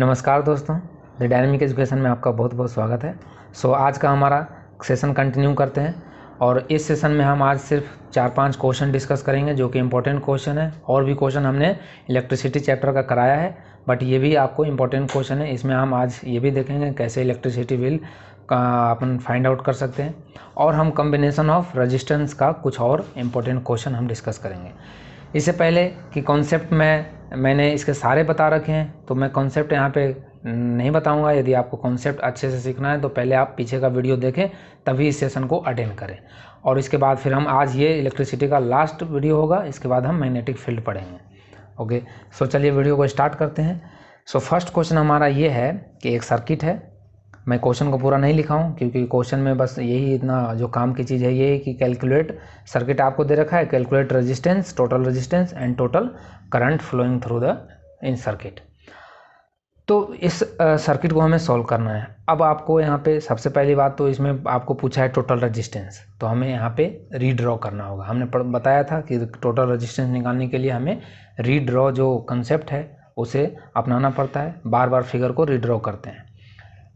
नमस्कार दोस्तों, the dynamic education में आपका बहुत बहुत स्वागत है। आज का हमारा सेशन कंटिन्यू करते हैं और इस सेशन में हम आज सिर्फ 4-5 क्वेश्चन डिस्कस करेंगे जो कि इम्पोर्टेंट क्वेश्चन है। और भी क्वेश्चन हमने इलेक्ट्रिसिटी चैप्टर का कराया है, बट ये भी आपको इम्पोर्टेंट क्वेश्चन है। इसमें हम आज ये भी देखेंगे कैसे इलेक्ट्रिसिटी बिल का अपन फाइंड आउट कर सकते हैं, और हम कॉम्बिनेशन ऑफ रजिस्टेंस का कुछ और इम्पोर्टेंट क्वेश्चन हम डिस्कस करेंगे। इससे पहले कि कॉन्सेप्ट मैंने इसके सारे बता रखे हैं, तो मैं कॉन्सेप्ट यहाँ पे नहीं बताऊंगा। यदि आपको कॉन्सेप्ट अच्छे से सीखना है तो पहले आप पीछे का वीडियो देखें, तभी इस सेशन को अटेंड करें। और इसके बाद फिर हम आज ये इलेक्ट्रिसिटी का लास्ट वीडियो होगा, इसके बाद हम मैग्नेटिक फील्ड पढ़ेंगे। ओके, चलिए वीडियो को स्टार्ट करते हैं। फर्स्ट क्वेश्चन हमारा ये है कि एक सर्किट है। मैं क्वेश्चन को पूरा नहीं लिखा हूँ क्योंकि क्वेश्चन में बस यही इतना जो काम की चीज़ है ये है कि कैलकुलेट सर्किट आपको दे रखा है, calculate resistance, total resistance and total current flowing through the in circuit. तो इस सर्किट को हमें सॉल्व करना है। अब आपको यहाँ पे सबसे पहली बात तो इसमें आपको पूछा है टोटल रेजिस्टेंस, तो हमें यहाँ पे रीड्रॉ करना होगा। हमने बताया था कि टोटल रेजिस्टेंस निकालने के लिए हमें रीड्रॉ जो कंसेप्ट है उसे अपनाना पड़ता है। बार बार फिगर को रीड्रॉ करते हैं।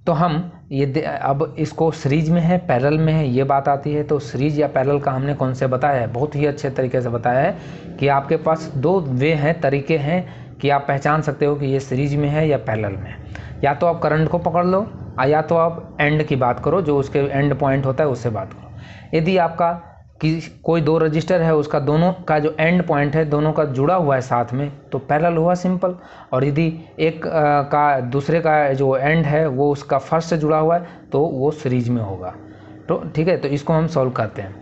तो हम ये अब इसको सीरीज में है पैरेलल में है ये बात आती है। तो सीरीज या पैरेलल का हमने कौन से बताया है, बहुत ही अच्छे तरीके से बताया है कि आपके पास दो वे हैं, तरीके हैं कि आप पहचान सकते हो कि ये सीरीज में है या पैरेलल में है। या तो आप करंट को पकड़ लो, या तो आप एंड की बात करो, जो उसके एंड पॉइंट होता है उससे बात करो। यदि आपका कि कोई दो रजिस्टर है, उसका दोनों का जो एंड पॉइंट है दोनों का जुड़ा हुआ है साथ में, तो पैरेलल हुआ सिंपल। और यदि एक का दूसरे का जो एंड है वो उसका फर्स्ट से जुड़ा हुआ है तो वो सीरीज में होगा। तो ठीक है, तो इसको हम सॉल्व करते हैं।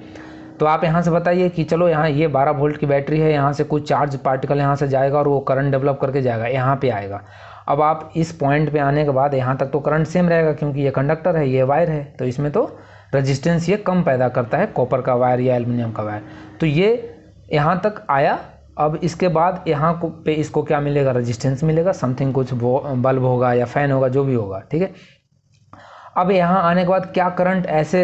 तो आप यहाँ से बताइए कि चलो यहाँ ये 12 वोल्ट की बैटरी है, यहाँ से कुछ चार्ज पार्टिकल यहाँ से जाएगा और वो करंट डेवलप करके जाएगा, यहाँ पे आएगा। अब आप इस पॉइंट पे आने के बाद यहाँ तक तो करंट सेम रहेगा क्योंकि ये कंडक्टर है, ये वायर है, तो इसमें तो रेजिस्टेंस ये कम पैदा करता है, कॉपर का वायर या एल्युमिनियम का वायर। तो ये यहाँ तक आया। अब इसके बाद यहाँ पे इसको क्या मिलेगा, रेजिस्टेंस मिलेगा, समथिंग कुछ बल्ब होगा या फैन होगा, जो भी होगा, ठीक है। अब यहाँ आने के बाद क्या करंट ऐसे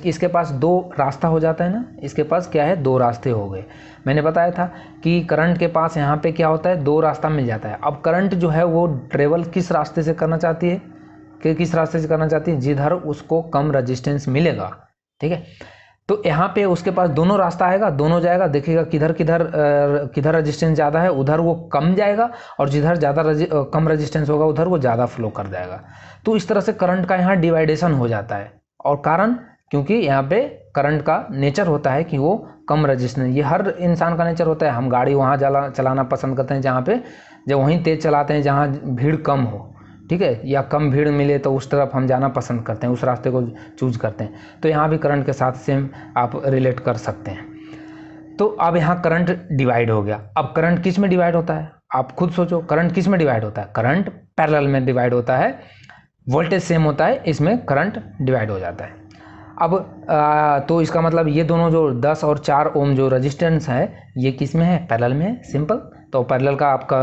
इसके पास दो रास्ता हो जाता है ना, इसके पास क्या है, दो रास्ते हो गए। मैंने बताया था कि करंट के पास यहाँ पे क्या होता है, दो रास्ता मिल जाता है। अब करंट जो है वो ट्रेवल किस रास्ते से करना चाहती है, कि किस रास्ते से करना चाहती है, जिधर उसको कम रेजिस्टेंस मिलेगा, ठीक है। तो यहाँ पे उसके पास दोनों रास्ता आएगा, दोनों जाएगा, देखेगा किधर किधर किधर रेजिस्टेंस ज़्यादा है उधर वो कम जाएगा, और जिधर ज़्यादा कम रेजिस्टेंस होगा उधर वो ज़्यादा फ्लो कर जाएगा। तो इस तरह से करंट का यहाँ डिवाइडेशन हो जाता है। और कारण क्योंकि यहाँ पे करंट का नेचर होता है कि वो कम रेजिस्टेंस, ये हर इंसान का नेचर होता है। हम गाड़ी वहाँ चलाना पसंद करते हैं जहाँ पे, जब वहीं तेज़ चलाते हैं जहाँ भीड़ कम हो, ठीक है, या कम भीड़ मिले तो उस तरफ हम जाना पसंद करते हैं, उस रास्ते को चूज करते हैं। तो यहाँ भी करंट के साथ सेम आप रिलेट कर सकते हैं। तो अब यहाँ करंट डिवाइड हो गया। अब करंट किस में डिवाइड होता है, आप खुद सोचो, करंट किस में डिवाइड होता है, करंट पैरेलल में डिवाइड होता है। वोल्टेज सेम होता है, इसमें करंट डिवाइड हो जाता है। अब तो इसका मतलब ये दोनों जो 10 और 4 ओम जो रेजिस्टेंस है ये किस में है, पैरेलल में है, सिंपल। तो पैरेलल का आपका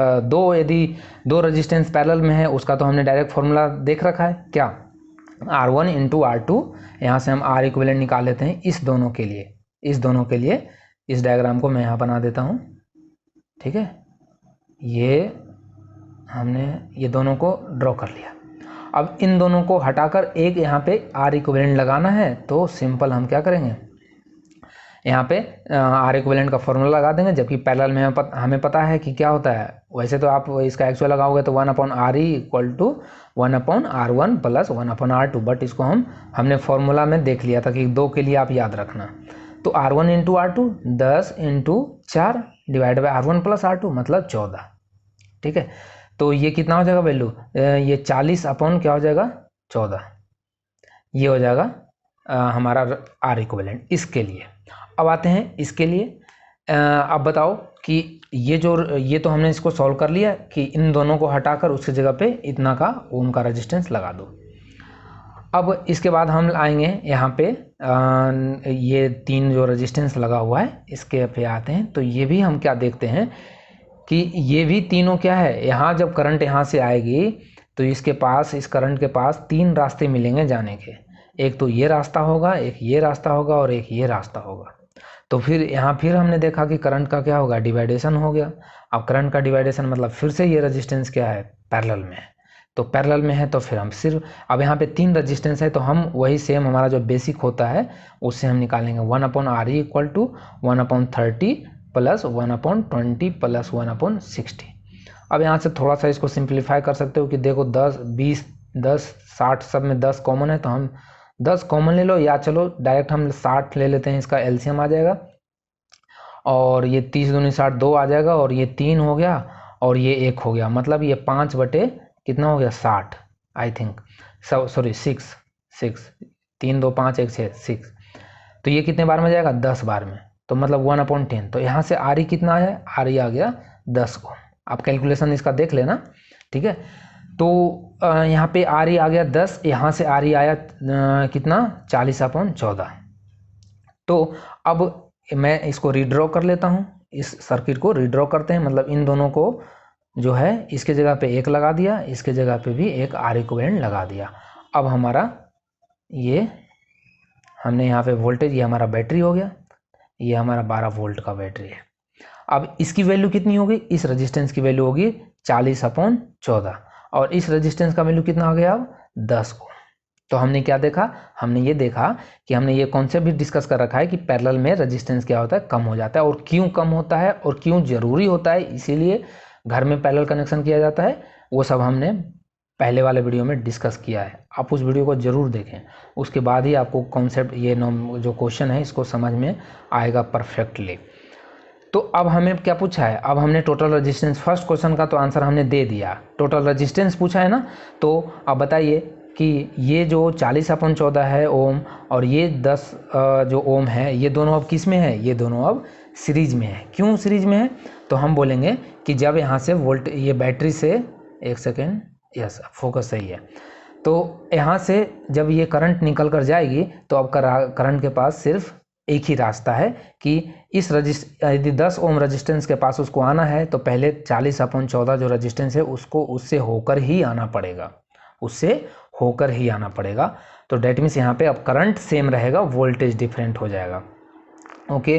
यदि दो रेजिस्टेंस पैरेलल में है उसका तो हमने डायरेक्ट फॉर्मूला देख रखा है, क्या, R1 इंटू R2। यहाँ से हम R इक्विवेलेंट निकाल लेते हैं इस दोनों के लिए, इस दोनों के लिए। इस डायग्राम को मैं यहाँ बना देता हूँ, ठीक है। ये हमने ये दोनों को ड्रॉ कर लिया। अब इन दोनों को हटाकर एक यहाँ पे R इक्विवेलेंट लगाना है, तो सिंपल हम क्या करेंगे, यहाँ पे R इक्विवेलेंट का फॉर्मूला लगा देंगे। जबकि पैरेलल में हमें पता है कि क्या होता है, वैसे तो आप इसका एक्चुअल लगाओगे तो 1/RE equal to 1/R1 plus 1/R2, but इसको हमने फॉर्मूला में देख लिया था कि दो के लिए आप याद रखना। तो R1 into R2 10 into 4 divide by R1 plus R2 मतलब 14, ठीक है। तो ये कितना हो जाएगा वैल्यू, ये 40 अपॉन क्या हो जाएगा, 14। ये हो जाएगा हमारा R इक्विवेलेंट इसके लिए। अब आते हैं इसके लिए। अब बताओ कि ये तो हमने इसको सॉल्व कर लिया कि इन दोनों को हटाकर उसकी जगह पे इतना का ओम का रेजिस्टेंस लगा दो। अब इसके बाद हम आएंगे यहाँ पे ये 3 जो रेजिस्टेंस लगा हुआ है इसके पे आते हैं। तो ये भी हम क्या देखते हैं कि ये भी तीनों क्या है, यहाँ जब करंट यहाँ से आएगी तो इसके पास, इस करंट के पास 3 रास्ते मिलेंगे जाने के। एक तो ये रास्ता होगा, एक ये रास्ता होगा और एक ये रास्ता होगा। तो फिर यहाँ फिर हमने देखा कि करंट का क्या होगा, डिवाइडेशन हो गया। अब करंट का डिवाइडेशन मतलब फिर से ये रेजिस्टेंस क्या है, पैरेलल में है। तो पैरेलल में है तो फिर हम सिर्फ अब यहाँ पे 3 रेजिस्टेंस है तो हम वही सेम हमारा जो बेसिक होता है उससे हम निकालेंगे 1/RE equal to 1/30 plus 1/20 plus 1/60। अब यहाँ से थोड़ा सा इसको सिंप्लीफाई कर सकते हो कि देखो 10, 20, 10, 60 सब में 10 कॉमन है तो हम 10 कॉमन ले लो, या चलो डायरेक्ट हम 60 ले लेते हैं, इसका एलसीएम आ जाएगा। और ये 30 दूनी 60 2 आ जाएगा, और ये 3 हो गया और ये 1 हो गया, मतलब ये 5 बटे कितना हो गया 60 आई थिंक, सॉरी 6 3 2 5 1 6 6। तो ये कितने बार में जाएगा, 10 बार में, तो मतलब 1/10। तो यहाँ से आर ई कितना है, आर ई आ गया 10 ओम। आप कैलकुलेशन इसका देख लेना, ठीक है। तो यहाँ पे आर ई आ गया 10, यहाँ से आर ई आया कितना 40/14। तो अब मैं इसको रीड्रॉ कर लेता हूँ, इस सर्किट को रीड्रॉ करते हैं, मतलब इन दोनों को जो है इसके जगह पे 1 लगा दिया, इसके जगह पे भी एक आर इक्विवेलेंट लगा दिया। अब हमारा ये हमने यहाँ पे वोल्टेज, ये हमारा बैटरी हो गया, ये हमारा 12 वोल्ट का बैटरी है। अब इसकी वैल्यू कितनी होगी, इस रेजिस्टेंस की वैल्यू होगी 40/14, और इस रेजिस्टेंस का वैल्यू कितना आ गया अब 10 ओम। तो हमने क्या देखा, हमने ये देखा कि हमने ये कॉन्सेप्ट भी डिस्कस कर रखा है कि पैरेलल में रेजिस्टेंस क्या होता है, कम हो जाता है, और क्यों कम होता है और क्यों जरूरी होता है, इसीलिए घर में पैरेलल कनेक्शन किया जाता है, वो सब हमने पहले वाले वीडियो में डिस्कस किया है। आप उस वीडियो को ज़रूर देखें, उसके बाद ही आपको कॉन्सेप्ट ये जो क्वेश्चन है इसको समझ में आएगा परफेक्टली। तो अब हमें क्या पूछा है, अब हमने टोटल रेजिस्टेंस, फर्स्ट क्वेश्चन का तो आंसर हमने दे दिया, टोटल रेजिस्टेंस पूछा है ना। तो अब बताइए कि ये जो 40/14 है ओम और ये 10 जो ओम है, ये दोनों अब किस में है, ये दोनों अब सीरीज में है। क्यों सीरीज में है, तो हम बोलेंगे कि जब यहाँ से वोल्ट, ये बैटरी से, एक सेकेंड, यस फोकस सही है, तो यहाँ से जब ये करंट निकल कर जाएगी तो अब करंट के पास सिर्फ एक ही रास्ता है कि इस यदि 10 ओम रेजिस्टेंस के पास उसको आना है तो पहले 40/14 जो रेजिस्टेंस है उसको उससे होकर ही आना पड़ेगा, उससे होकर ही आना पड़ेगा। तो डेट मीन्स यहाँ पे अब करंट सेम रहेगा, वोल्टेज डिफरेंट हो जाएगा। ओके,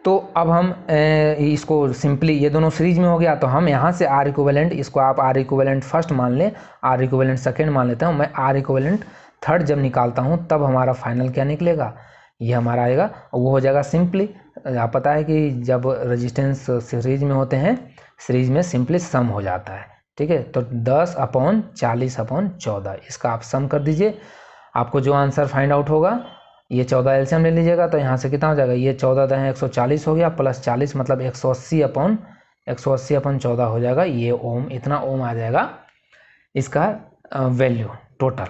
तो अब हम इसको सिंपली, ये दोनों सीरीज में हो गया तो हम यहाँ से आर इक्विवेलेंट, इसको आप आर इक्विवेलेंट फर्स्ट मान लें, आर इक्विवेलेंट सेकेंड मान लेता हूँ मैं, आर इक्विवेलेंट थर्ड जब निकालता हूँ तब हमारा फाइनल क्या निकलेगा, ये हमारा आएगा, वो हो जाएगा सिंपली। आप पता है कि जब रेजिस्टेंस सीरीज में होते हैं, सीरीज में सिंपली सम हो जाता है, ठीक है। तो 10/40/14 इसका आप सम कर दीजिए, आपको जो आंसर फाइंड आउट होगा, ये 14 एलसीएम ले लीजिएगा तो यहाँ से कितना हो जाएगा, ये 14 140 हो गया, प्लस 40 मतलब 180/14 हो जाएगा, ये ओम, इतना ओम आ जाएगा इसका वैल्यू टोटल।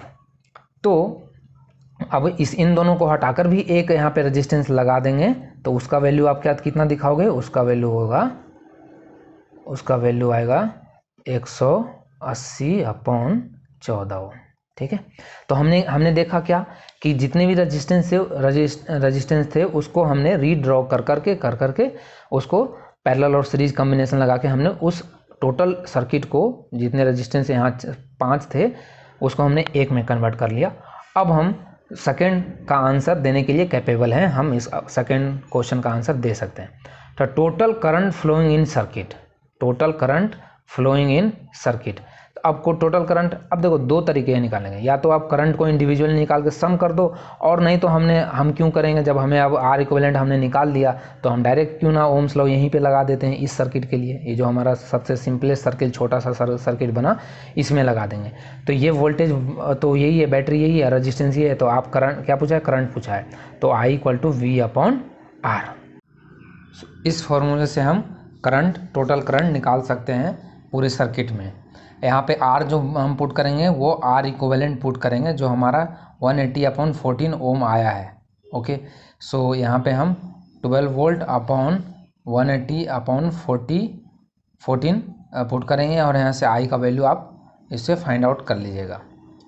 तो अब इन दोनों को हटाकर भी एक यहाँ पे रेजिस्टेंस लगा देंगे तो उसका वैल्यू आप क्या कितना दिखाओगे, उसका वैल्यू होगा, उसका वैल्यू आएगा 180/14 ओम, ठीक है। तो हमने देखा क्या कि जितने भी रेजिस्टेंस थे उसको हमने रीड्रॉ कर करके उसको पैरेलल और सीरीज कॉम्बिनेशन लगा के हमने उस टोटल सर्किट को, जितने रेजिस्टेंस यहाँ 5 थे उसको हमने 1 में कन्वर्ट कर लिया। अब हम सेकेंड का आंसर देने के लिए कैपेबल हैं, हम इस सेकेंड क्वेश्चन का आंसर दे सकते हैं। तो total current flowing in circuit, total current flowing in circuit, आपको टोटल करंट, अब देखो 2 तरीके निकालेंगे, या तो आप करंट को इंडिविजुअली निकाल के सम कर दो, और नहीं तो हम क्यों करेंगे, जब हमें अब आर इक्विवेलेंट हमने निकाल दिया तो हम डायरेक्ट क्यों ना ओम्स लॉ यहीं पे लगा देते हैं इस सर्किट के लिए, ये जो हमारा सबसे सिंपलेस्ट सर्किट, छोटा सा सर्किट बना, इसमें लगा देंगे। तो ये वोल्टेज तो यही है, बैटरी यही है, रजिस्टेंस ये है, तो आप करंट क्या पूछा है, करंट पूछा है, तो I = V/R। इस फॉर्मूले से हम करंट, टोटल करंट निकाल सकते हैं पूरे सर्किट में। यहाँ पे R जो हम पुट करेंगे वो R इक्विवेलेंट पुट करेंगे, जो हमारा 180/14 ओम आया है। ओके, सो यहाँ पे हम 12 वोल्ट अपॉन 180/14 पुट करेंगे, और यहाँ से I का वैल्यू आप इससे फाइंड आउट कर लीजिएगा।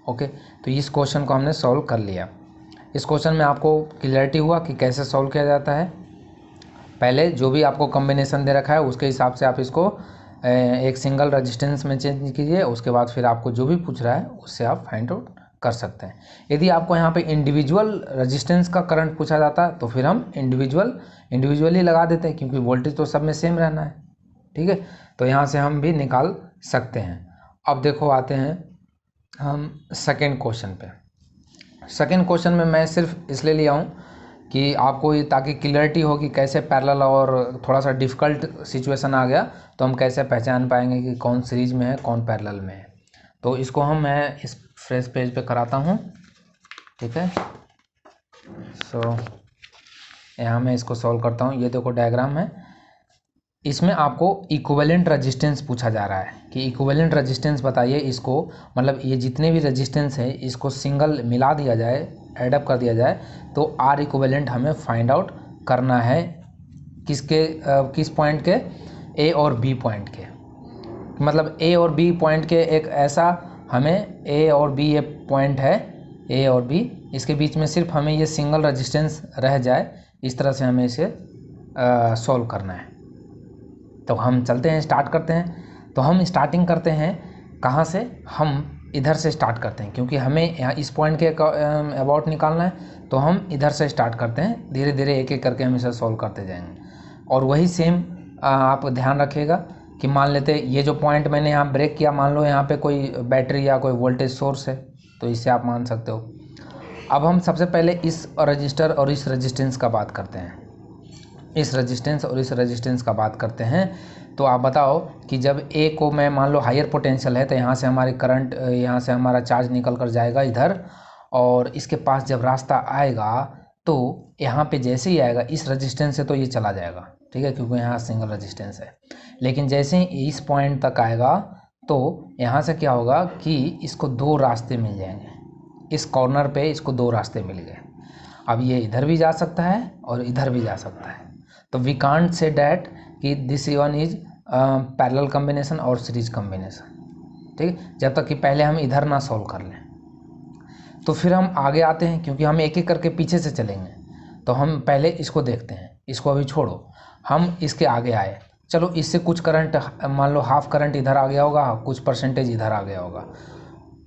ओके, तो इस क्वेश्चन को हमने सॉल्व कर लिया। इस क्वेश्चन में आपको क्लियरिटी हुआ कि कैसे सॉल्व किया जाता है। पहले जो भी आपको कॉम्बिनेशन दे रखा है उसके हिसाब से आप इसको एक सिंगल रेजिस्टेंस में चेंज कीजिए, उसके बाद फिर आपको जो भी पूछ रहा है उससे आप फाइंड आउट कर सकते हैं। यदि आपको यहाँ पे इंडिविजुअल रेजिस्टेंस का करंट पूछा जाता तो फिर हम इंडिविजुअली लगा देते हैं, क्योंकि वोल्टेज तो सब में सेम रहना है, ठीक है। तो यहाँ से हम भी निकाल सकते हैं। अब देखो आते हैं हम सेकेंड क्वेश्चन पे। सेकेंड क्वेश्चन में मैं सिर्फ इसलिए लिया हूँ कि आपको ये ताकि क्लियरिटी हो कि कैसे पैरेलल, और थोड़ा सा डिफ़िकल्ट सिचुएशन आ गया तो हम कैसे पहचान पाएंगे कि कौन सीरीज में है कौन पैरेलल में है। तो इसको मैं इस फ्रेश पेज पे कराता हूँ, ठीक है। सो यहाँ मैं इसको सॉल्व करता हूँ। ये देखो डायग्राम है, इसमें आपको इक्विवेलेंट रेजिस्टेंस पूछा जा रहा है कि इक्विवेलेंट रेजिस्टेंस बताइए इसको, मतलब ये जितने भी रेजिस्टेंस है इसको सिंगल मिला दिया जाए, एडअप कर दिया जाए तो आर इक्विवेलेंट हमें फाइंड आउट करना है। किस पॉइंट के? ए और बी पॉइंट के। मतलब ए और बी पॉइंट के एक ऐसा, हमें ए और बी ये पॉइंट है, ए और बी, इसके बीच में सिर्फ हमें ये सिंगल रेजिस्टेंस रह जाए, इस तरह से हमें इसे सॉल्व करना है। तो हम चलते हैं, स्टार्ट करते हैं। तो हम स्टार्टिंग करते हैं कहाँ से? हम इधर से स्टार्ट करते हैं, क्योंकि हमें यहाँ इस पॉइंट के अबाउट निकालना है। तो हम इधर से स्टार्ट करते हैं, धीरे धीरे एक एक करके हम इसे सॉल्व करते जाएंगे। और वही सेम आप ध्यान रखिएगा कि मान लेते ये जो पॉइंट मैंने यहाँ ब्रेक किया, मान लो यहाँ पे कोई बैटरी या कोई वोल्टेज सोर्स है, तो इससे आप मान सकते हो। अब हम सबसे पहले इस रजिस्टर और इस रेजिस्टेंस का बात करते हैं, इस रेजिस्टेंस और इस रेजिस्टेंस का बात करते हैं। तो आप बताओ कि जब ए को मैं मान लो हायर पोटेंशियल है, तो यहाँ से हमारी करंट, यहाँ से हमारा चार्ज निकल कर जाएगा इधर, और इसके पास जब रास्ता आएगा तो यहाँ पे जैसे ही आएगा इस रेजिस्टेंस से तो ये चला जाएगा, ठीक है, क्योंकि यहाँ सिंगल रेजिस्टेंस है। लेकिन जैसे ही इस पॉइंट तक आएगा तो यहाँ से क्या होगा कि इसको दो रास्ते मिल जाएंगे, इस कॉर्नर पे इसको दो रास्ते मिल गए। अब ये इधर भी जा सकता है और इधर भी जा सकता है। तो वी कांट से डैट कि this one is parallel combination और सीरीज कॉम्बिनेशन, ठीक है, जब तक कि पहले हम इधर ना सॉल्व कर लें। तो फिर हम आगे आते हैं, क्योंकि हम एक एक करके पीछे से चलेंगे। तो हम पहले इसको देखते हैं, इसको अभी छोड़ो, हम इसके आगे आए। चलो इससे कुछ करंट, मान लो हाफ करंट इधर आ गया होगा, कुछ परसेंटेज इधर आ गया होगा।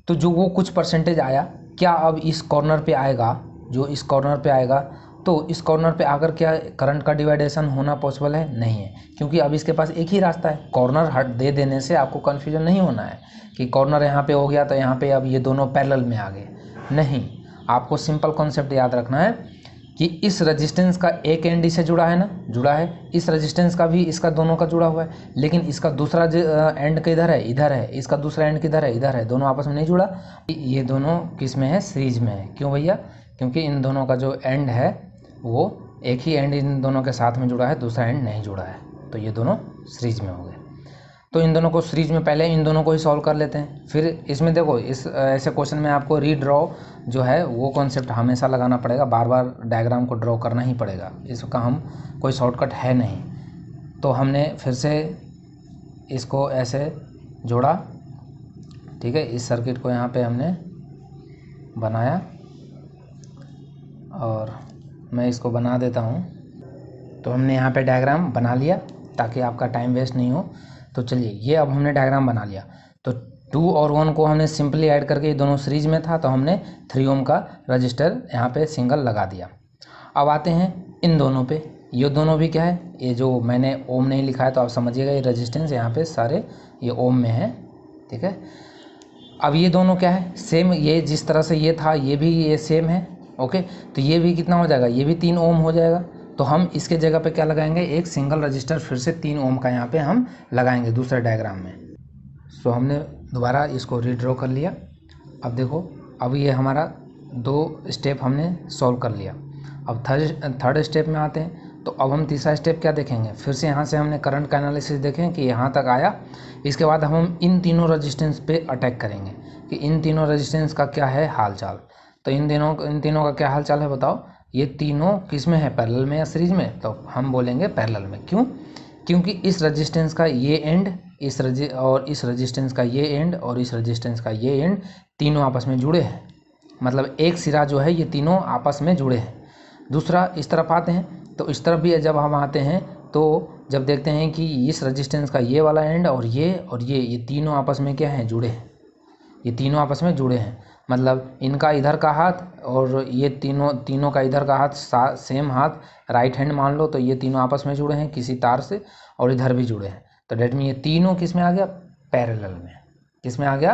तो जो वो कुछ परसेंटेज आया, क्या अब इस कॉर्नर पे आएगा? जो इस कॉर्नर पे आएगा, तो इस कॉर्नर पे आकर क्या करंट का डिवाइडेशन होना पॉसिबल है? नहीं है, क्योंकि अब इसके पास एक ही रास्ता है। कॉर्नर हट दे देने से आपको कन्फ्यूजन नहीं होना है कि कॉर्नर यहाँ पे हो गया तो यहाँ पे अब ये दोनों पैरेलल में आ गए। नहीं, आपको सिंपल कॉन्सेप्ट याद रखना है कि इस रेजिस्टेंस का एक एंड इससे जुड़ा है ना, जुड़ा है। इस रेजिस्टेंस का भी इसका दोनों का जुड़ा हुआ है, लेकिन इसका दूसरा एंड किधर है? इधर है। इसका दूसरा एंड किधर है? इधर है। दोनों आपस में नहीं जुड़ा। ये दोनों किस में है? सीरीज में है। क्यों भैया? क्योंकि इन दोनों का जो एंड है वो एक ही एंड इन दोनों के साथ में जुड़ा है, दूसरा एंड नहीं जुड़ा है, तो ये दोनों सीरीज में हो गए। तो इन दोनों को सीरीज में पहले इन दोनों को ही सॉल्व कर लेते हैं। फिर इसमें देखो, इस ऐसे क्वेश्चन में आपको रीड्रॉ जो है वो कॉन्सेप्ट हमेशा लगाना पड़ेगा, बार बार डायग्राम को ड्रॉ करना ही पड़ेगा, इसका हम कोई शॉर्टकट है नहीं। तो हमने फिर से इसको ऐसे जोड़ा, ठीक है, इस सर्किट को यहाँ पे हमने बनाया, और मैं इसको बना देता हूँ। तो हमने यहाँ पे डायग्राम बना लिया ताकि आपका टाइम वेस्ट नहीं हो। तो चलिए, ये अब हमने डायग्राम बना लिया। तो 2 और 1 को हमने सिंपली ऐड करके, ये दोनों सीरीज में था, तो हमने 3 ओम का रजिस्टर यहाँ पे सिंगल लगा दिया। अब आते हैं इन दोनों पे। ये दोनों भी क्या है? ये जो मैंने ओम नहीं लिखा है तो आप समझिएगा, ये रेजिस्टेंस यहाँ पे सारे ये ओम में है, ठीक है। अब ये दोनों क्या है? सेम, ये जिस तरह से ये था ये भी ये सेम है, ओके। तो ये भी कितना हो जाएगा? ये भी 3 ओम हो जाएगा। तो हम इसके जगह पे क्या लगाएंगे? एक सिंगल रजिस्टर फिर से 3 ओम का यहाँ पे हम लगाएंगे दूसरे डायग्राम में। सो हमने दोबारा इसको रीड्रॉ कर लिया। अब देखो, अब ये हमारा 2 स्टेप हमने सॉल्व कर लिया। अब थर्ड स्टेप में आते हैं। तो अब हम तीसरा स्टेप क्या देखेंगे? फिर से यहाँ से हमने करंट का एनालिसिस देखें कि यहाँ तक आया। इसके बाद हम इन तीनों रेजिस्टेंस पे अटैक करेंगे कि इन तीनों रेजिस्टेंस का क्या है हाल चाल। तो इन तीनों का क्या हाल चाल है बताओ? ये तीनों किस में है? पैरेलल में या सीरीज में? तो हम बोलेंगे पैरेलल में। क्यों? क्योंकि इस रेजिस्टेंस का ये एंड, इस रेजिस्टेंस का ये एंड और इस रेजिस्टेंस का ये एंड, तीनों आपस में जुड़े हैं। मतलब एक सिरा जो है, ये तीनों आपस में जुड़े हैं। दूसरा, इस तरफ आते हैं। तो इस तरफ भी जब हम आते हैं तो जब देखते हैं कि इस रेजिस्टेंस का ये वाला एंड और ये तीनों आपस में क्या हैं? जुड़े हैं। ये तीनों आपस में जुड़े हैं। मतलब इनका इधर का हाथ और ये तीनों का इधर का हाथ सेम हाथ राइट हैंड मान लो, तो ये तीनों आपस में जुड़े हैं किसी तार से और इधर भी जुड़े हैं, तो डेट में ये तीनों किस में आ गया, पैरेलल में। किस में आ गया,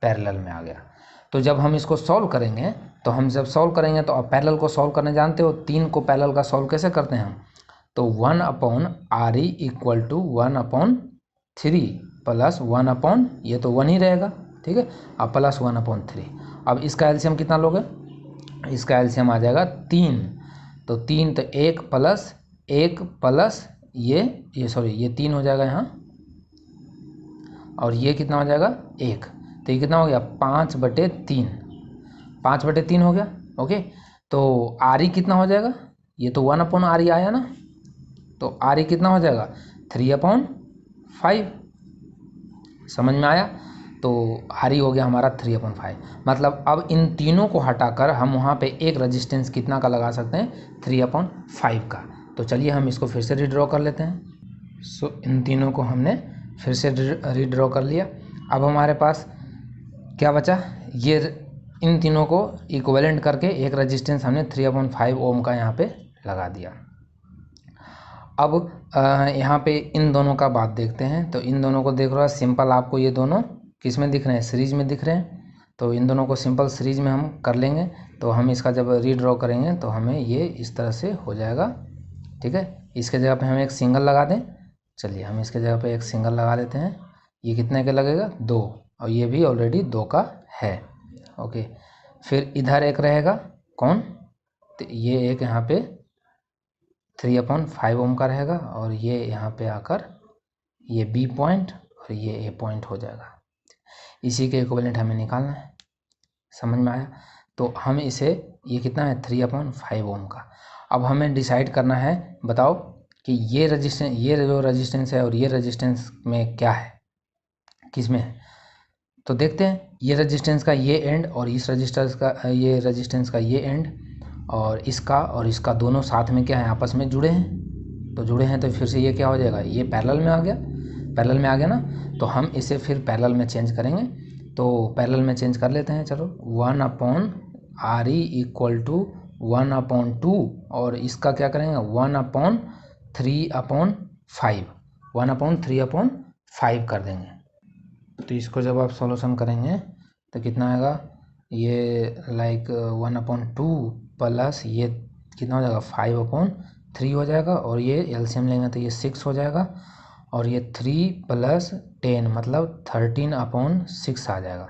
पैरेलल में आ गया। तो जब हम इसको सॉल्व करेंगे, तो हम जब सॉल्व करेंगे तो अब पैरेलल को सॉल्व करने जानते हो, 3 को पैरेलल का सॉल्व कैसे करते हैं हम, तो 1/RE इक्वल टू 1/3 प्लस 1 ये तो 1 ही रहेगा, ठीक है, अब प्लस 1/3। अब इसका एलसीएम कितना लोगे, इसका एलसीएम आ जाएगा 3, तो 3 तो 1 प्लस ये सॉरी ये 3 हो जाएगा यहाँ, और ये कितना हो जाएगा 1, तो ये कितना हो गया 5/3, 5/3 हो गया। ओके, तो RE कितना हो जाएगा, ये तो 1/RE आया ना, तो RE कितना हो जाएगा 3/5, समझ में आया। तो RE हो गया हमारा 3/5। मतलब अब इन तीनों को हटाकर हम वहाँ पे एक रेजिस्टेंस कितना का लगा सकते हैं, 3/5 का। तो चलिए हम इसको फिर से रीड्रॉ कर लेते हैं। सो इन तीनों को हमने फिर से रीड्रॉ कर लिया। अब हमारे पास क्या बचा, ये इन तीनों को इक्विवेलेंट करके एक रेजिस्टेंस हमने 3/5 ओम का यहाँ पे लगा दिया। अब यहाँ पे इन दोनों का बात देखते हैं। तो इन दोनों को देख रहा है सिंपल, आपको ये दोनों किस में दिख रहे हैं, सीरीज में दिख रहे हैं। तो इन दोनों को सिंपल सीरीज में हम कर लेंगे। तो हम इसका जब रीड्रॉ करेंगे तो हमें ये इस तरह से हो जाएगा, ठीक है। इसके जगह पे हम एक सिंगल लगा दें, चलिए हम इसके जगह पे एक सिंगल लगा लेते हैं। ये कितने का लगेगा, 2, और ये भी ऑलरेडी 2 का है। ओके, फिर इधर एक रहेगा कौन, तो ये एक यहाँ पे 3/5 ओम का रहेगा, और ये यहाँ पे आकर ये B पॉइंट और ये A पॉइंट हो जाएगा। इसी के इक्विवेलेंट हमें निकालना है, समझ में आया। तो हम इसे, ये कितना है 3/5 ओम का। अब हमें डिसाइड करना है, बताओ कि ये रेजिस्टेंस, ये जो रेजिस्टेंस है और ये रेजिस्टेंस में क्या है, किस में है। तो देखते हैं, ये रेजिस्टेंस का ये एंड और इस रेजिस्टेंस का, ये रेजिस्टेंस का ये एंड और इसका दोनों साथ में क्या है, आपस में जुड़े हैं। तो जुड़े हैं तो फिर से ये क्या हो जाएगा, ये पैरेलल में आ गया, पैरेलल में आ गया ना। तो हम इसे फिर पैरेलल में चेंज करेंगे। तो पैरेलल में चेंज कर लेते हैं, चलो 1/RE इक्वल टू 1/2, और इसका क्या करेंगे 1/3/5, 1/3/5 कर देंगे। तो इसको जब आप सॉल्यूशन करेंगे तो कितना आएगा, ये लाइक 1/2 प्लस ये कितना हो जाएगा 5/3 हो जाएगा, और ये एलसीएम लेंगे तो ये 6 हो जाएगा, और ये 3 + 10 मतलब 13/6 आ जाएगा,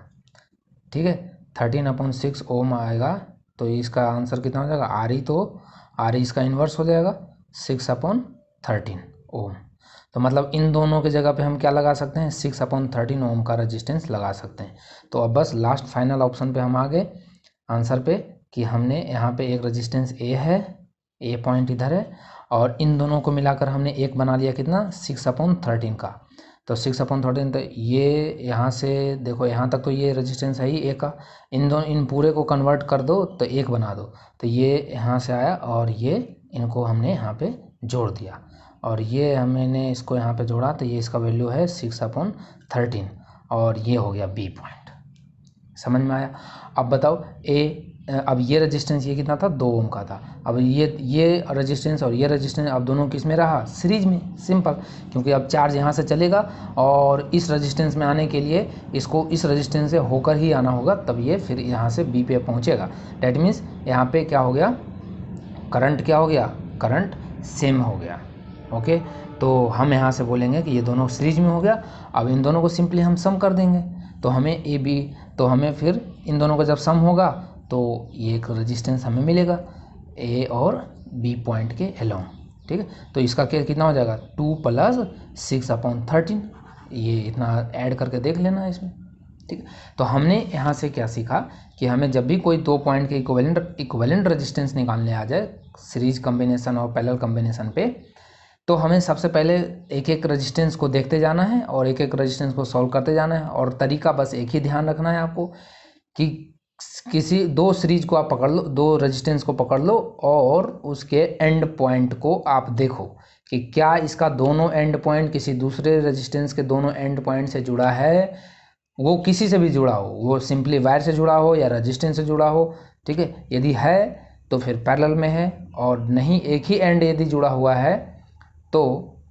ठीक है। 13/6 ओम आएगा। तो इसका आंसर कितना हो जाएगा, RE, तो RE इसका इन्वर्स हो जाएगा 6/13 ओम। तो मतलब इन दोनों की जगह पे हम क्या लगा सकते हैं, 6/13 ओम का रेजिस्टेंस लगा सकते हैं। तो अब बस लास्ट फाइनल ऑप्शन पे हम आ गए आंसर पे, कि हमने यहाँ पे एक रेजिस्टेंस A है, A पॉइंट इधर है, और इन दोनों को मिलाकर हमने एक बना लिया कितना, 6/13 का। तो 6/13, तो ये यहाँ से देखो यहाँ तक तो ये रेजिस्टेंस है ही A का, इन पूरे को कन्वर्ट कर दो तो 1 बना दो, तो ये यहाँ से आया, और ये इनको हमने यहाँ पे जोड़ दिया, और ये हमने इसको यहाँ पे जोड़ा, तो ये इसका वैल्यू है 6/13, और ये हो गया B पॉइंट। समझ में आया। अब बताओ अब ये रेजिस्टेंस ये कितना था, 2 ओम का था। अब ये रेजिस्टेंस और ये रेजिस्टेंस अब दोनों किस में रहा, सीरीज में, सिंपल, क्योंकि अब चार्ज यहाँ से चलेगा और इस रेजिस्टेंस में आने के लिए इसको इस रेजिस्टेंस से होकर ही आना होगा, तब ये फिर यहाँ से B पे पहुँचेगा। डैट मीन्स यहाँ पे क्या हो गया, करंट क्या हो गया, करंट सेम हो गया। ओके, तो हम यहाँ से बोलेंगे कि ये दोनों सीरीज में हो गया। अब इन दोनों को सिंपली हम सम कर देंगे, तो हमें AB, तो हमें फिर इन दोनों का जब सम होगा तो ये एक रेजिस्टेंस हमें मिलेगा A और B पॉइंट के अलोंग, ठीक है। तो इसका क्या कितना हो जाएगा, 2 + 6/13, ये इतना ऐड करके देख लेना है इसमें, ठीक है। तो हमने यहाँ से क्या सीखा कि हमें जब भी कोई 2 पॉइंट के इक्विवेलेंट रेजिस्टेंस निकालने आ जाए सीरीज कॉम्बिनेशन और पैरेलल कॉम्बिनेशन पे, तो हमें सबसे पहले एक एक रेजिस्टेंस को देखते जाना है और एक एक रेजिस्टेंस को सॉल्व करते जाना है। और तरीका बस एक ही ध्यान रखना है आपको कि किसी 2 सीरीज को आप पकड़ लो, 2 रेजिस्टेंस को पकड़ लो और उसके एंड पॉइंट को आप देखो कि क्या इसका दोनों एंड पॉइंट किसी दूसरे रेजिस्टेंस के दोनों एंड पॉइंट से जुड़ा है वो किसी से भी जुड़ा हो, वो सिंपली वायर से जुड़ा हो या रजिस्टेंस से जुड़ा हो, ठीक है। यदि है तो फिर पैरेलल में है, और नहीं एक ही एंड यदि जुड़ा हुआ है तो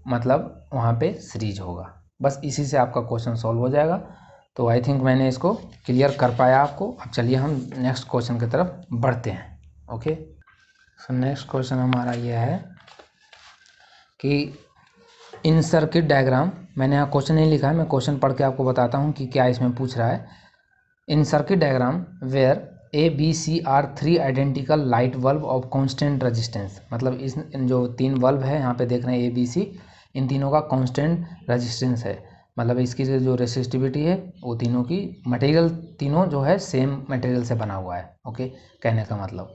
मतलब वहाँ पे सीरीज होगा। बस इसी से आपका क्वेश्चन सॉल्व हो जाएगा। तो आई थिंक मैंने इसको क्लियर कर पाया आपको। अब चलिए हम नेक्स्ट क्वेश्चन की तरफ बढ़ते हैं। ओके, सो नेक्स्ट क्वेश्चन हमारा यह है कि इन सर्किट डायग्राम, मैंने यहाँ क्वेश्चन नहीं लिखा है, मैं क्वेश्चन पढ़ के आपको बताता हूँ कि क्या इसमें पूछ रहा है। In circuit diagram where A B C are 3 identical light bulb of constant resistance, मतलब इस जो 3 बल्ब है यहाँ पे देख रहे हैं ए बी सी, इन तीनों का कांस्टेंट रेजिस्टेंस है, मतलब इसकी जो रेसिस्टिविटी है वो तीनों की मटेरियल, तीनों जो है सेम मटेरियल से बना हुआ है। ओके, कहने का मतलब,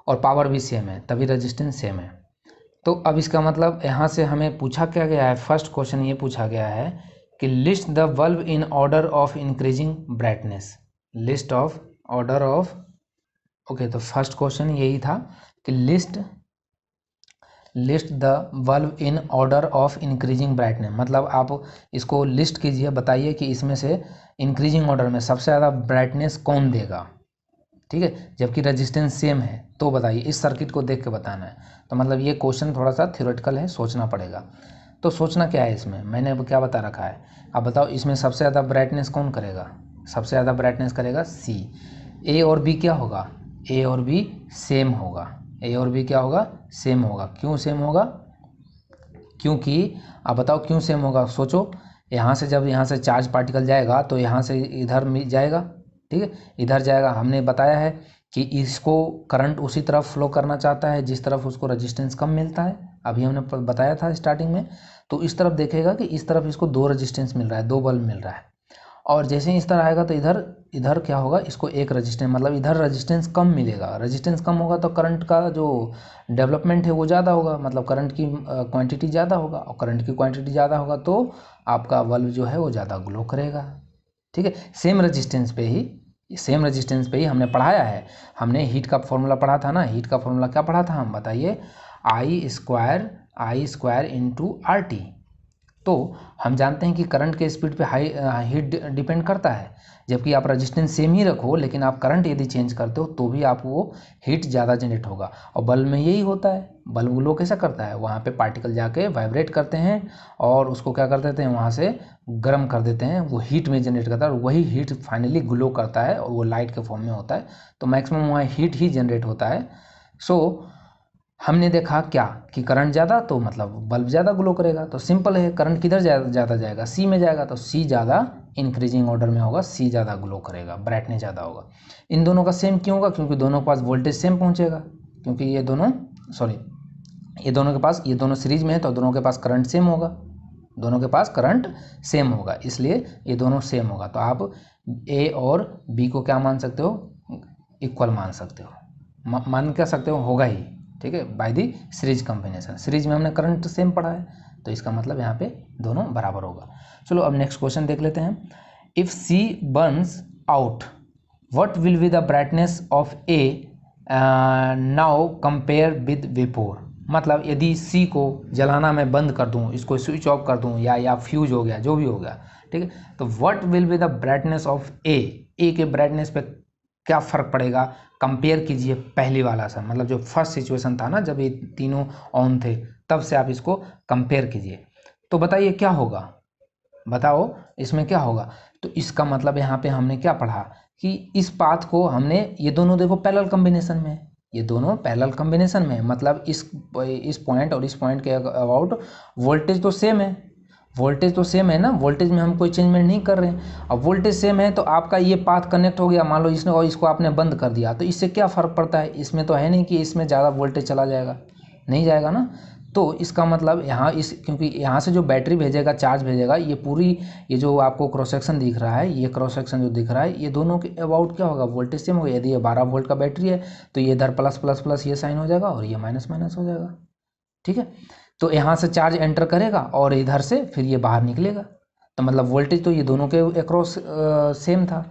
और पावर भी सेम है, तभी रेजिस्टेंस सेम है। तो अब इसका मतलब यहाँ से हमें पूछा क्या गया है, फर्स्ट क्वेश्चन ये पूछा गया है कि list the bulb in order of increasing brightness, list of order of. Okay, तो फर्स्ट क्वेश्चन यही था कि list the bulb in order of increasing brightness, मतलब आप इसको लिस्ट कीजिए, बताइए कि इसमें से इंक्रीजिंग ऑर्डर में सबसे ज़्यादा ब्राइटनेस कौन देगा, ठीक है, जबकि रेजिस्टेंस सेम है। तो बताइए, इस सर्किट को देख के बताना है। तो मतलब ये क्वेश्चन थोड़ा सा थ्योरेटिकल है, सोचना पड़ेगा। तो सोचना क्या है इसमें, मैंने अब क्या बता रखा है, अब बताओ इसमें सबसे ज़्यादा ब्राइटनेस कौन करेगा, सबसे ज़्यादा ब्राइटनेस करेगा सी। ए और बी क्या होगा, ए और बी सेम होगा, ए और बी क्या होगा, सेम होगा। क्यों सेम होगा, क्योंकि अब बताओ क्यों सेम होगा, सोचो, यहाँ से जब यहाँ से चार्ज पार्टिकल जाएगा तो यहाँ से इधर जाएगा, ठीक है, इधर जाएगा। हमने बताया है कि इसको करंट उसी तरफ फ्लो करना चाहता है जिस तरफ उसको रेजिस्टेंस कम मिलता है, अभी हमने बताया था स्टार्टिंग में। तो इस तरफ देखेगा कि इस तरफ इसको 2 रेजिस्टेंस मिल रहा है, 2 बल्ब मिल रहा है, और जैसे ही इस तरह आएगा तो इधर इधर क्या होगा, इसको एक रेजिस्टेंस, मतलब इधर रेजिस्टेंस कम मिलेगा। रेजिस्टेंस कम होगा तो करंट का जो डेवलपमेंट है वो ज़्यादा होगा, मतलब करंट की क्वांटिटी ज़्यादा होगा, और करंट की क्वांटिटी ज़्यादा होगा तो आपका बल्ब जो है वो ज़्यादा ग्लो करेगा, ठीक है। सेम रेजिस्टेंस पे ही हमने पढ़ाया है, हमने हीट का फॉर्मूला पढ़ा था ना, हीट का फॉर्मूला क्या पढ़ा था हम बताइए, आई स्क्वायर इंटू आर टी। तो हम जानते हैं कि करंट के स्पीड पे हीट डिपेंड करता है, जबकि आप रेजिस्टेंस सेम ही रखो लेकिन आप करंट यदि चेंज करते हो तो भी आप वो हीट ज़्यादा जनरेट होगा। और बल्ब में यही होता है, बल्ब ग्लो कैसा करता है, वहाँ पे पार्टिकल जाके वाइब्रेट करते हैं और उसको क्या कर देते हैं, वहाँ से गर्म कर देते हैं, वो हीट में जनरेट करता है और वही हीट फाइनली ग्लो करता है और वो लाइट के फॉर्म में होता है। तो मैक्सिमम वहाँ हीट ही जनरेट होता है। सो हमने देखा क्या कि करंट ज़्यादा तो मतलब बल्ब ज़्यादा ग्लो करेगा। तो सिंपल है, करंट किधर ज़्यादा जाएगा, सी में जाएगा, तो सी ज़्यादा इंक्रीजिंग ऑर्डर में होगा, सी ज़्यादा ग्लो करेगा, ब्राइटनेस ज़्यादा होगा। इन दोनों का सेम क्यों होगा, क्योंकि दोनों के पास वोल्टेज सेम पहुँचेगा, क्योंकि ये दोनों ये दोनों सीरीज में है तो दोनों के पास करंट सेम होगा, दोनों के पास करंट सेम होगा, इसलिए ये दोनों सेम होगा। तो आप ए और बी को क्या मान सकते हो, इक्वल मान सकते हो, मान क्या सकते हो, होगा ही, ठीक है, by the series combination. Series में हमने करंट सेम पढ़ा है तो इसका मतलब यहाँ पे दोनों बराबर होगा। चलो अब नेक्स्ट क्वेश्चन देख लेते हैं। If C burns out what will be the brightness of A now compare with before, मतलब यदि सी को जलाना मैं बंद कर दूँ, इसको स्विच ऑफ कर दूँ या फ्यूज हो गया, जो भी हो गया, ठीक है, तो what will be the brightness of A के ब्राइटनेस पे क्या फ़र्क पड़ेगा, कंपेयर कीजिए पहली वाला से, मतलब जो फर्स्ट सिचुएशन था ना जब ये तीनों ऑन थे तब से आप इसको कंपेयर कीजिए। तो बताइए क्या होगा, बताओ इसमें क्या होगा। तो इसका मतलब यहाँ पे हमने क्या पढ़ा कि इस पाथ को हमने, ये दोनों देखो पैरेलल कॉम्बिनेशन में है, ये दोनों पैरेलल कॉम्बिनेशन में है, मतलब इस पॉइंट और इस पॉइंट के अबाउट वोल्टेज तो सेम है, वोल्टेज तो सेम है ना, वोल्टेज में हम कोई चेंजमेंट नहीं कर रहे हैं। अब वोल्टेज सेम है तो आपका ये पाथ कनेक्ट हो गया, मान लो इसने, और इसको आपने बंद कर दिया, तो इससे क्या फ़र्क पड़ता है, इसमें तो है नहीं कि इसमें ज़्यादा वोल्टेज चला जाएगा, नहीं जाएगा ना। तो इसका मतलब यहाँ क्योंकि यहाँ से जो बैटरी भेजेगा, चार्ज भेजेगा, ये पूरी, ये जो आपको क्रॉस सेक्शन दिख रहा है, ये क्रॉस सेक्शन जो दिख रहा है, ये दोनों के अबाउट क्या होगा, वोल्टेज सेम होगा। यदि ये 12 वोल्ट का बैटरी है तो ये इधर प्लस प्लस प्लस ये साइन हो जाएगा और ये माइनस माइनस हो जाएगा, ठीक है। तो यहाँ से चार्ज एंटर करेगा और इधर से फिर ये बाहर निकलेगा, तो मतलब वोल्टेज तो ये दोनों के अक्रॉस सेम था।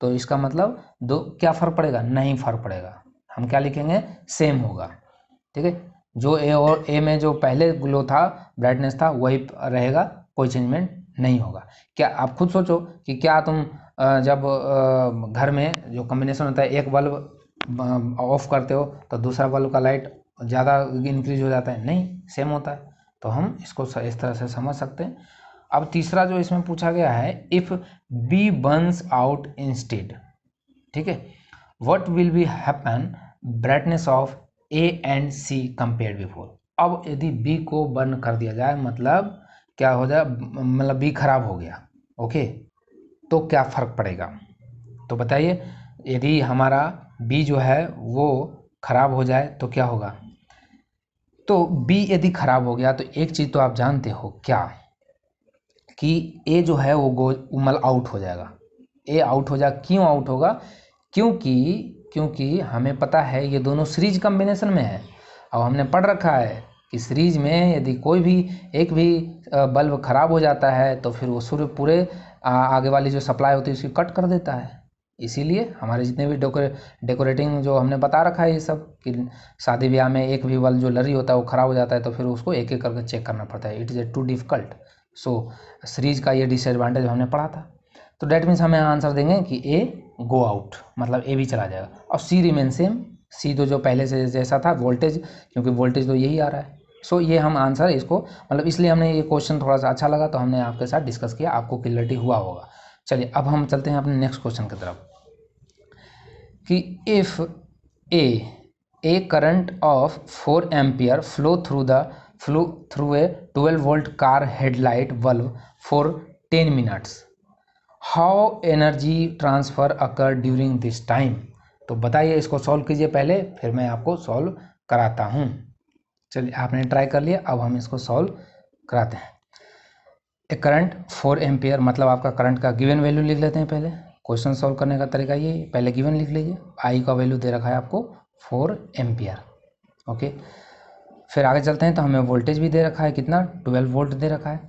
तो इसका मतलब दो क्या फ़र्क पड़ेगा, नहीं फ़र्क पड़ेगा, हम क्या लिखेंगे, सेम होगा, ठीक है। जो ए और ए में जो पहले ग्लो था, ब्राइटनेस था, वही रहेगा, कोई चेंजमेंट नहीं होगा। क्या आप खुद सोचो कि क्या तुम जब घर में जो कम्बिनेशन होता है, एक बल्ब ऑफ करते हो तो दूसरा बल्ब का लाइट ज़्यादा इंक्रीज हो जाता है? नहीं, सेम होता है। तो हम इसको इस तरह से समझ सकते हैं। अब तीसरा जो इसमें पूछा गया है, if B burns out instead, ठीक है, what will be happen brightness of A and C compared before. अब यदि बी को बर्न कर दिया जाए, मतलब क्या हो जाए, मतलब बी खराब हो गया, ओके, तो क्या फ़र्क पड़ेगा? तो बताइए, यदि हमारा बी जो है वो खराब हो जाए तो क्या होगा? तो बी यदि खराब हो गया तो एक चीज़ तो आप जानते हो क्या, कि ए जो है वो मतलब आउट हो जाएगा। ए आउट हो जाएगा, क्यों आउट होगा? क्योंकि हमें पता है ये दोनों सीरीज कॉम्बिनेशन में है। अब हमने पढ़ रखा है कि सीरीज में यदि कोई भी एक भी बल्ब खराब हो जाता है तो फिर वो सूर्य पूरे आगे वाली जो सप्लाई होती है उसकी कट कर देता है। इसीलिए हमारे जितने भी डेकोरेटिंग जो हमने बता रखा है ये सब, कि शादी ब्याह में एक भी बल्ब जो लरी होता है वो ख़राब हो जाता है तो फिर उसको एक एक करके चेक करना पड़ता है। It is a too difficult. So series का ये डिसएडवांटेज हमने पढ़ा था। तो डैट मीन्स हमें आंसर देंगे कि ए गो आउट, मतलब ए भी चला जाएगा। और सी रिमेन सेम, सी तो जो पहले से जैसा था, वोल्टेज, क्योंकि वोल्टेज तो यही आ रहा है। सो ये हम आंसर इसको, मतलब इसलिए हमने ये क्वेश्चन थोड़ा सा अच्छा लगा तो हमने आपके साथ डिस्कस किया, आपको क्लियरिटी हुआ होगा। चलिए अब हम चलते हैं अपने नेक्स्ट क्वेश्चन की तरफ, कि if A current of 4 ampere flow through a 12 volt car headlight bulb for 10 minutes, how energy transfer occur during this time. तो बताइए, इसको सॉल्व कीजिए पहले, फिर मैं आपको सॉल्व कराता हूँ। चलिए, आपने ट्राई कर लिया, अब हम इसको सॉल्व कराते हैं। ए करंट 4 एम्पियर, मतलब आपका करंट का गिवन वैल्यू लिख लेते हैं पहले। क्वेश्चन सॉल्व करने का तरीका ये, पहले गिवन लिख लीजिए। आई का वैल्यू दे रखा है आपको 4 एम्पियर, ओके। फिर आगे चलते हैं तो हमें वोल्टेज भी दे रखा है, कितना, 12 वोल्ट दे रखा है।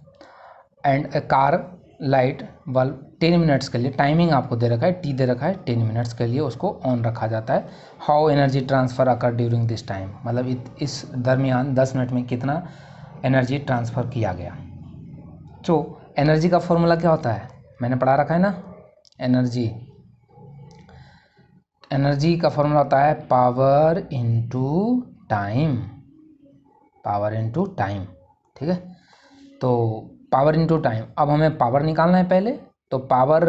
And A car light bulb 10 minutes के लिए, टाइमिंग आपको दे रखा है, टी दे रखा है, 10 मिनट्स के लिए उसको ऑन रखा जाता है। How energy transfer occur during this time, मतलब इस दरमियान 10 मिनट में कितना एनर्जी ट्रांसफ़र किया गया। तो एनर्जी का फॉर्मूला क्या होता है, मैंने पढ़ा रखा है ना। एनर्जी का फॉर्मूला होता है power into time, power into time, ठीक है। तो पावर इनटू टाइम, अब हमें पावर निकालना है पहले। तो पावर,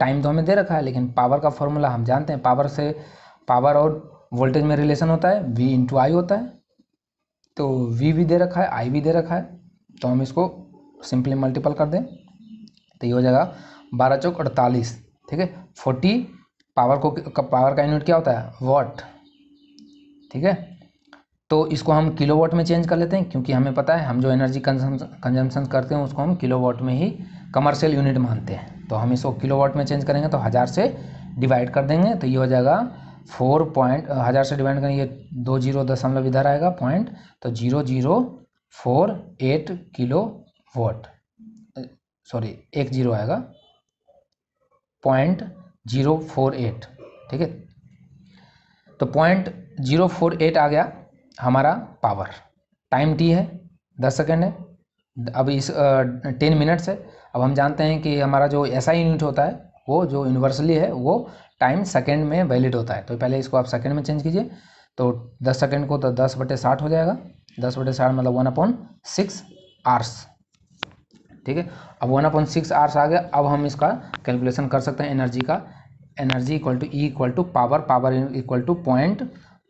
टाइम तो हमें दे रखा है, लेकिन पावर का फॉर्मूला हम जानते हैं, पावर से पावर और वोल्टेज में रिलेशन होता है, V इंटू आई होता है। तो V भी दे रखा है, I भी दे रखा है, तो हम इसको सिंपली मल्टीपल कर दें तो ये हो जाएगा 12 चौक 48, ठीक है। 40 पावर का यूनिट क्या होता है, वाट, ठीक है। तो इसको हम किलोवाट में चेंज कर लेते हैं, क्योंकि हमें पता है हम जो एनर्जी कंजम्पशन करते हैं उसको हम किलोवाट में ही कमर्शियल यूनिट मानते हैं। तो हम इसको किलोवाट में चेंज करेंगे तो 1000 से डिवाइड कर देंगे तो ये हो जाएगा 1000 से डिवाइड करेंगे, 2 जीरो दशमलव इधर आएगा पॉइंट, तो 0048 किलो वाट, सॉरी 1 जीरो आएगा, 0.048, ठीक है। तो 0.048 आ गया हमारा पावर। टाइम टी है, 10 सेकेंड है। अब इस 10 मिनट्स है। अब हम जानते हैं कि हमारा जो एसआई यूनिट होता है वो जो यूनिवर्सली है वो टाइम सेकेंड में वैलिड होता है। तो पहले इसको आप सेकेंड में चेंज कीजिए, तो 10 सेकेंड को तो 10/60 हो जाएगा। 10/60 मतलब 1/6 आवर्स, ठीक है। अब 1/6 आवर्स आ गया। अब हम इसका कैलकुलेशन कर सकते हैं एनर्जी का। Energy equal to E equal to power equal to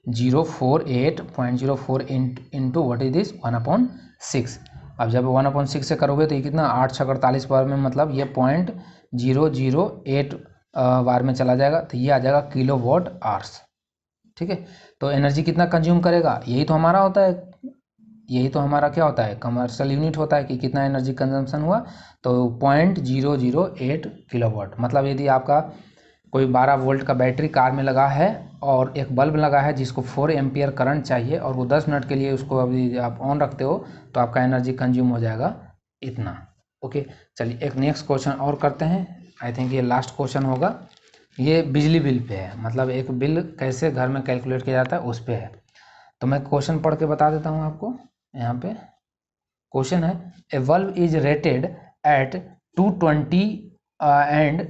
0.048 into what is this 1/6। अब जब 1/6 से करोगे तो ये कितना, 8 6 48 बार में, मतलब ये 0.008 बार में चला जाएगा, तो ये आ जाएगा किलो वाट आवर्स, ठीक है। तो एनर्जी कितना कंज्यूम करेगा, यही तो हमारा होता है, यही तो हमारा क्या होता है, कमर्शियल यूनिट होता है कि कितना एनर्जी कंजम्पशन हुआ। तो 0.008 किलोवाट, मतलब यदि आपका कोई 12 वोल्ट का बैटरी कार में लगा है और एक बल्ब लगा है जिसको 4 एम्पियर करंट चाहिए और वो 10 मिनट के लिए उसको अभी आप ऑन रखते हो, तो आपका एनर्जी कंज्यूम हो जाएगा इतना, ओके। चलिए एक नेक्स्ट क्वेश्चन और करते हैं, आई थिंक ये लास्ट क्वेश्चन होगा। ये बिजली बिल पे है, मतलब एक बिल कैसे घर में कैलकुलेट किया जाता है उस पर है। तो मैं क्वेश्चन पढ़ के बता देता हूँ आपको। यहाँ पे क्वेश्चन है, a bulb is rated at 220 and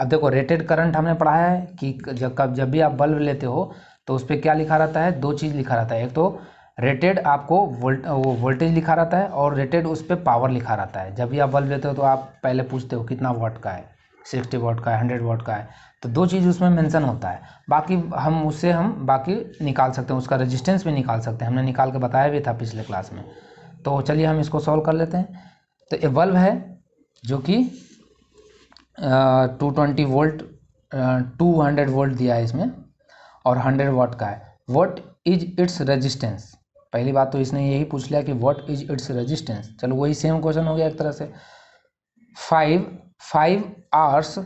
अब देखो रेटेड करंट हमने पढ़ा है कि जब भी आप बल्ब लेते हो तो उस पर क्या लिखा रहता है, दो चीज़ लिखा रहता है। एक तो रेटेड आपको वोल्टेज लिखा रहता है और रेटेड उस पर पावर लिखा रहता है। जब भी आप बल्ब लेते हो तो आप पहले पूछते हो कितना वाट का है, 60 वाट का है, 100 वाट का है, तो दो चीज़ उसमें मेंशन होता है। बाकी हम बाकी निकाल सकते हैं, उसका रेजिस्टेंस भी निकाल सकते हैं, हमने निकाल के बताया भी था पिछले क्लास में। तो चलिए हम इसको सॉल्व कर लेते हैं। तो ये बल्ब है जो कि 220 वोल्ट 200 वोल्ट दिया है इसमें और 100 वाट का है। व्हाट इज इट्स रेजिस्टेंस, पहली बात तो इसने यही पूछ लिया कि व्हाट इज इट्स रेजिस्टेंस। चलो वही सेम क्वेश्चन हो गया एक तरह से। 5 आवर्स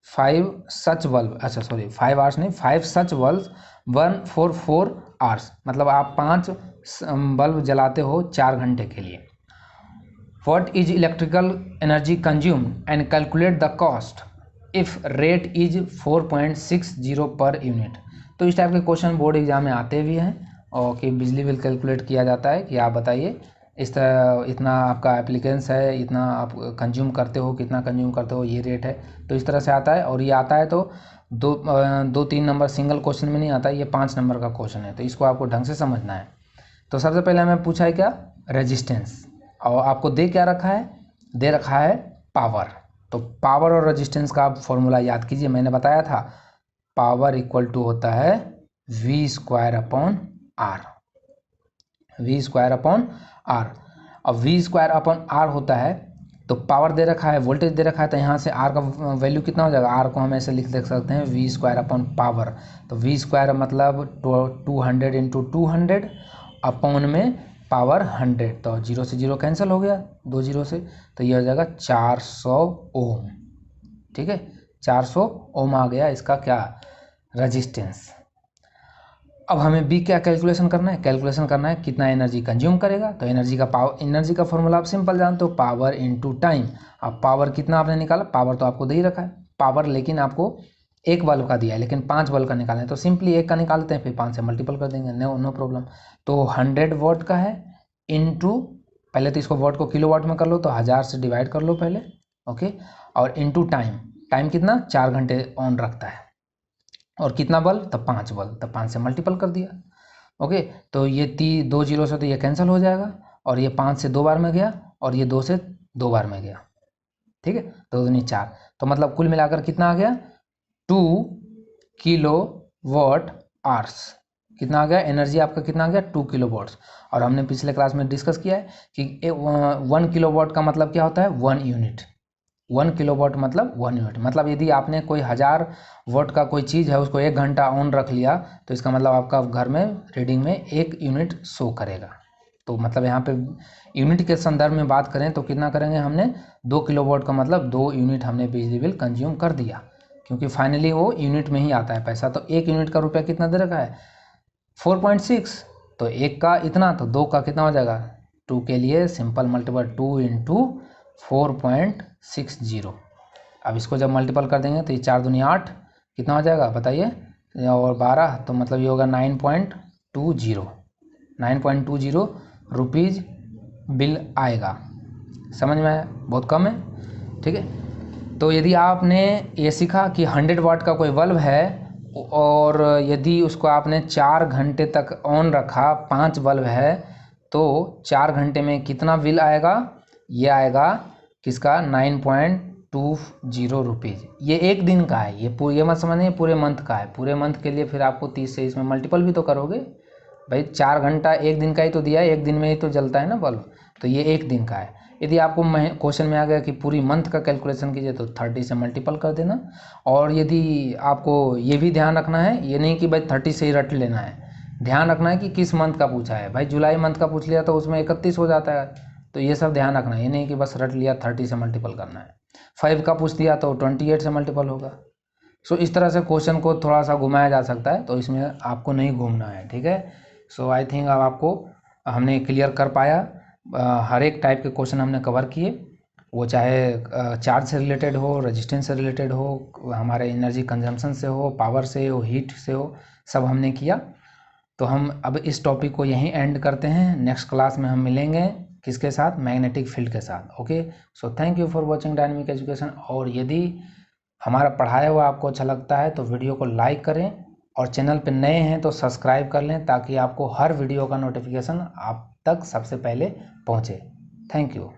5 सच बल्ब, अच्छा सॉरी 5 आवर्स नहीं, 5 सच बल्ब 1 for 4 आवर्स, मतलब आप 5 बल्ब जलाते हो 4 घंटे के लिए। What is electrical energy consumed and calculate the cost if rate is 4.60 per unit। तो इस टाइप के क्वेश्चन बोर्ड एग्जाम में आते भी हैं और कि बिजली बिल कैलकुलेट किया जाता है कि आप बताइए इस तरह इतना आपका एप्लीकेंस है, इतना आप कंज्यूम करते हो, कितना कंज्यूम करते हो, ये रेट है। तो इस तरह से आता है और ये आता है तो 2-3 नंबर सिंगल क्वेश्चन में नहीं आता, ये 5 नंबर का क्वेश्चन है। तो इसको आपको ढंग से समझना है। तो सबसे पहले हमें पूछा है क्या, रेजिस्टेंस, और आपको दे क्या रखा है, दे रखा है पावर। तो पावर और रेजिस्टेंस का आप फॉर्मूला याद कीजिए, मैंने बताया था पावर इक्वल टू होता है V square upon R, V square upon R. अब V स्क्वायर अपॉन आर होता है तो पावर दे रखा है, वोल्टेज दे रखा है, तो यहाँ से आर का वैल्यू कितना हो जाएगा, आर को हम ऐसे देख सकते हैं V स्क्वायर अपॉन पावर। तो V स्क्वायर मतलब 200 इंटू 200 अपॉन में पावर 100, तो 0 से 0 कैंसिल हो गया, 2 0 से, तो ये हो जाएगा 400 ओम। ठीक है, 400 ओम आ गया इसका क्या, रेजिस्टेंस। अब हमें बी क्या कैलकुलेशन करना है, कैलकुलेशन करना है कितना एनर्जी कंज्यूम करेगा। तो एनर्जी का फॉर्मूला आप सिंपल जानते हो, पावर इनटू टाइम। अब पावर कितना आपने निकाला, पावर तो आपको दे ही रखा है पावर, लेकिन आपको एक बल्ब का दिया है, लेकिन 5 बल्ब का निकालना है, तो सिंपली एक का निकालते हैं, फिर 5 से मल्टीपल कर देंगे, नो प्रॉब्लम। तो 100 वाट का है इनटू, पहले तो इसको वाट को किलो वाट में कर लो, तो 1000 से डिवाइड कर लो पहले, ओके, और इनटू टाइम कितना 4 घंटे ऑन रखता है, और कितना बल्ब, तब 5 बल्ब, तब 5 से मल्टीपल कर दिया, ओके। तो ये 2 0 से तो ये कैंसिल हो जाएगा, और ये 5 से 2 बार में गया, और ये 2 से 2 बार में गया, ठीक है, 2 दूनी 4, तो मतलब कुल मिलाकर कितना आ गया 2 किलो वाट आवर्स। कितना आ गया, एनर्जी आपका कितना आ गया 2 किलो वाट्स। और हमने पिछले क्लास में डिस्कस किया है कि 1 किलो वाट का मतलब क्या होता है, 1 यूनिट। 1 किलो वाट मतलब 1 यूनिट, मतलब यदि आपने कोई 1000 वाट का कोई चीज़ है उसको 1 घंटा ऑन रख लिया, तो इसका मतलब आपका घर में रीडिंग में 1 यूनिट शो करेगा। तो मतलब यहाँ पे यूनिट के संदर्भ में बात करें तो कितना करेंगे, हमने 2 किलो वाट का मतलब 2 यूनिट हमने बिजली बिल कंज्यूम कर दिया, क्योंकि फाइनली वो यूनिट में ही आता है पैसा। तो 1 यूनिट का रुपया कितना दे रखा है 4.6, तो 1 का इतना, तो 2 का कितना हो जाएगा, 2 के लिए सिंपल मल्टीपल 2 इंटू 4.60। अब इसको जब मल्टीपल कर देंगे तो ये 4 दूनी 8, कितना हो जाएगा बताइए, और 12, तो मतलब ये होगा 9.20 रुपीज़ बिल आएगा। समझ में आया, बहुत कम है, ठीक है। तो यदि आपने ये सीखा कि 100 वाट का कोई बल्ब है और यदि उसको आपने 4 घंटे तक ऑन रखा, 5 बल्ब है, तो 4 घंटे में कितना बिल आएगा, ये आएगा किसका 9.20 रुपीज़। ये एक दिन का है, ये मत समझिए पूरे मंथ का है। पूरे मंथ के लिए फिर आपको 30 से इसमें मल्टीपल भी तो करोगे भाई, 4 घंटा एक दिन का ही तो दिया है, एक दिन में ही तो जलता है ना बल्ब, तो ये एक दिन का है। यदि आपको क्वेश्चन में आ गया कि पूरी मंथ का कैलकुलेशन कीजिए तो 30 से मल्टीपल कर देना। और यदि आपको ये भी ध्यान रखना है, ये नहीं कि भाई 30 से ही रट लेना है, ध्यान रखना है कि किस मंथ का पूछा है। भाई जुलाई मंथ का पूछ लिया तो उसमें 31 हो जाता है, तो ये सब ध्यान रखना है, ये नहीं कि बस रट लिया 30 से मल्टीपल करना है। 5 का पूछ दिया तो 28 से मल्टीपल होगा। सो इस तरह से क्वेश्चन को थोड़ा सा घुमाया जा सकता है, तो इसमें आपको नहीं घूमना है, ठीक है। सो आई थिंक अब आपको हमने क्लियर कर पाया, हर एक टाइप के क्वेश्चन हमने कवर किए, वो चाहे चार्ज से रिलेटेड हो, रेजिस्टेंस से रिलेटेड हो, हमारे एनर्जी कंजम्पशन से हो, पावर से हो, हीट से हो, सब हमने किया। तो हम अब इस टॉपिक को यहीं एंड करते हैं। नेक्स्ट क्लास में हम मिलेंगे किसके साथ, मैग्नेटिक फील्ड के साथ, okay. So thank you for watching dynamic education. और यदि हमारा पढ़ाया हुआ आपको अच्छा लगता है तो वीडियो को लाइक करें और चैनल पर नए हैं तो सब्सक्राइब कर लें ताकि आपको हर वीडियो का नोटिफिकेशन आप तक सबसे पहले पहुँचे। Thank you.